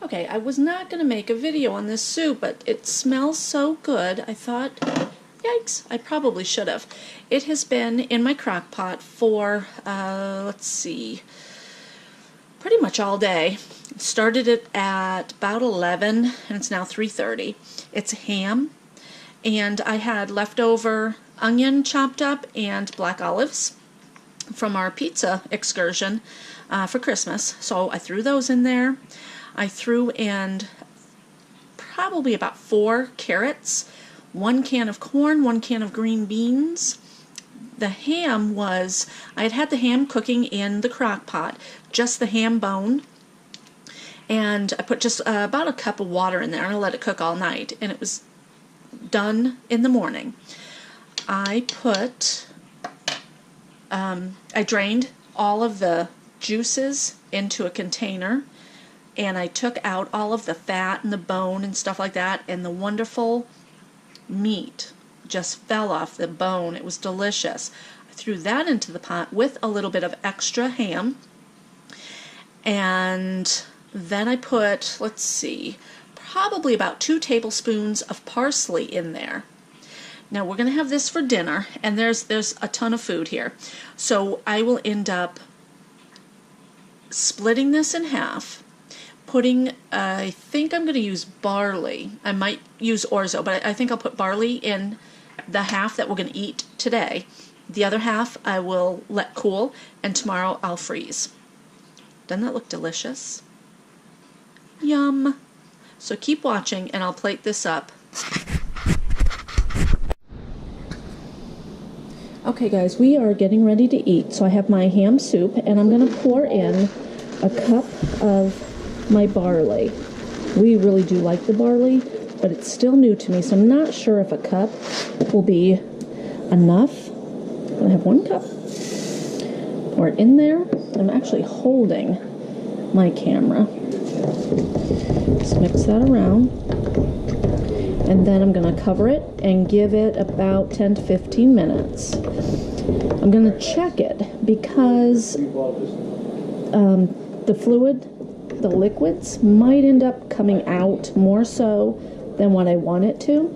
Okay, I was not going to make a video on this soup, but it smells so good, I thought, yikes, I probably should have. It has been in my crock pot for, let's see, pretty much all day. Started it at about 11, and it's now 3:30. It's ham, and I had leftover onion chopped up and black olives from our pizza excursion for Christmas, so I threw those in there. I threw in probably about 4 carrots, 1 can of corn, 1 can of green beans. The ham was, I had had the ham cooking in the crock pot, just the ham bone, and I put just about a cup of water in there and I let it cook all night, and it was done in the morning. I drained all of the juices into a container, and I took out all of the fat and the bone and stuff like that, and the wonderful meat just fell off the bone. It was delicious. I threw that into the pot with a little bit of extra ham, and then I put, let's see, probably about 2 tablespoons of parsley in there. Now we're going to have this for dinner, and there's a ton of food here. So I will end up splitting this in half, putting, I think I'm going to use barley. I might use orzo, but I think I'll put barley in the half that we're going to eat today. The other half I will let cool, and tomorrow I'll freeze. Doesn't that look delicious? Yum! So keep watching, and I'll plate this up. Okay guys, we are getting ready to eat. So I have my ham soup, and I'm going to pour in a cup of my barley. We really do like the barley, but it's still new to me, so I'm not sure if a cup will be enough. I have 1 cup. Pour it in there. I'm actually holding my camera. Just mix that around. And then I'm going to cover it and give it about 10 to 15 minutes. I'm going to check it because the fluid, the liquids, might end up coming out more so than what I want it to.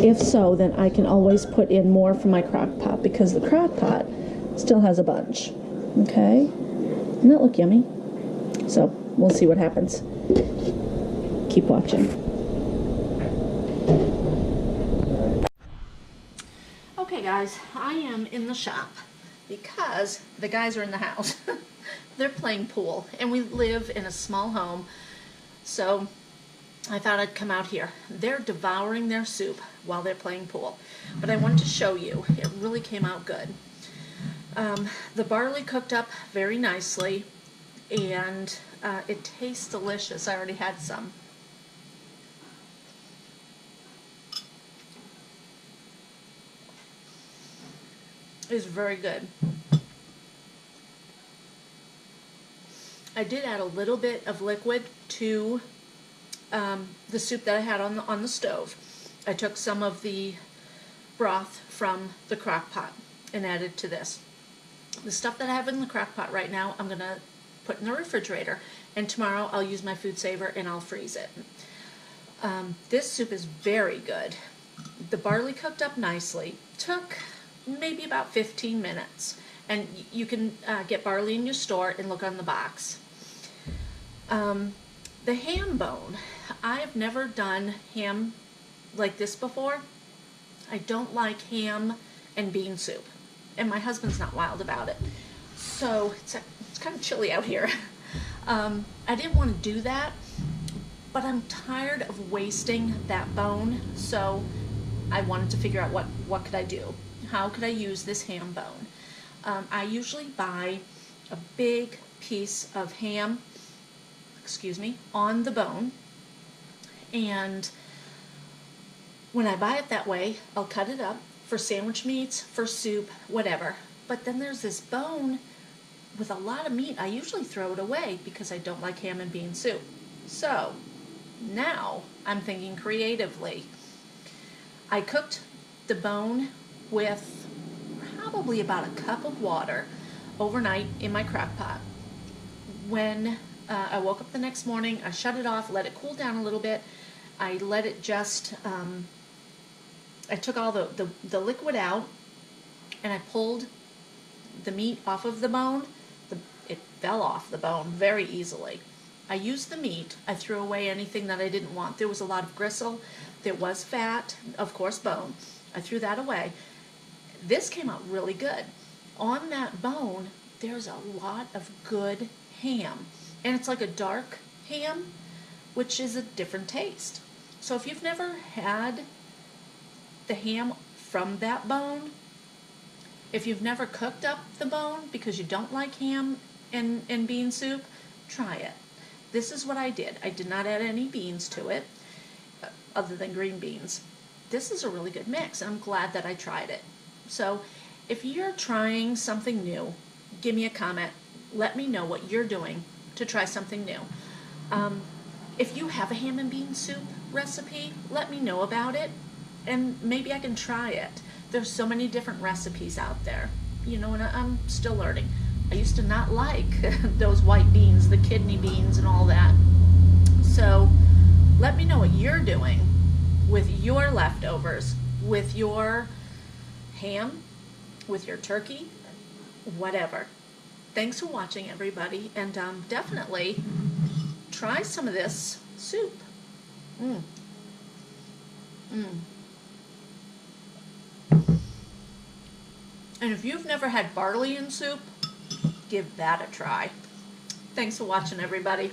If so, then I can always put in more from my crock pot, because the crock pot still has a bunch. Okay? Doesn't that look yummy? So we'll see what happens. Keep watching. Okay guys, I am in the shop because the guys are in the house. They're playing pool, and we live in a small home, so I thought I'd come out here. They're devouring their soup while they're playing pool, but I wanted to show you. It really came out good. The barley cooked up very nicely, and it tastes delicious. I already had some. It's very good. I did add a little bit of liquid to the soup that I had on the stove. I took some of the broth from the crock pot and added to this. The stuff that I have in the crock pot right now, I'm going to put in the refrigerator, and tomorrow I'll use my food saver and I'll freeze it. This soup is very good. The barley cooked up nicely. Took maybe about 15 minutes. And you can get barley in your store and look on the box. The ham bone. I've never done ham like this before. I don't like ham and bean soup, and my husband's not wild about it. So it's kind of chilly out here. I didn't want to do that, but I'm tired of wasting that bone, so I wanted to figure out what could I do. How could I use this ham bone? I usually buy a big piece of ham, on the bone, and when I buy it that way, I'll cut it up for sandwich meats, for soup, whatever. But then there's this bone with a lot of meat. I usually throw it away because I don't like ham and bean soup. So now I'm thinking creatively. I cooked the bone with probably about a cup of water overnight in my crock pot. When I woke up the next morning, I shut it off, let it cool down a little bit. I let it just, I took all the liquid out, and I pulled the meat off of the bone. It fell off the bone very easily. I used the meat. I threw away anything that I didn't want. There was a lot of gristle. There was fat, of course, bone. I threw that away. This came out really good. On that bone, there's a lot of good ham. And it's like a dark ham, which is a different taste. So if you've never had the ham from that bone, if you've never cooked up the bone because you don't like ham and bean soup, try it. This is what I did. I did not add any beans to it, other than green beans. This is a really good mix, and I'm glad that I tried it. So if you're trying something new, give me a comment. Let me know what you're doing to try something new. If you have a ham and bean soup recipe, let me know about it, and maybe I can try it. There's so many different recipes out there, you know, and I'm still learning. I used to not like those white beans, the kidney beans and all that. So let me know what you're doing with your leftovers, with your ham, with your turkey, whatever. Thanks for watching, everybody, and definitely try some of this soup. And if you've never had barley in soup, give that a try. Thanks for watching, everybody.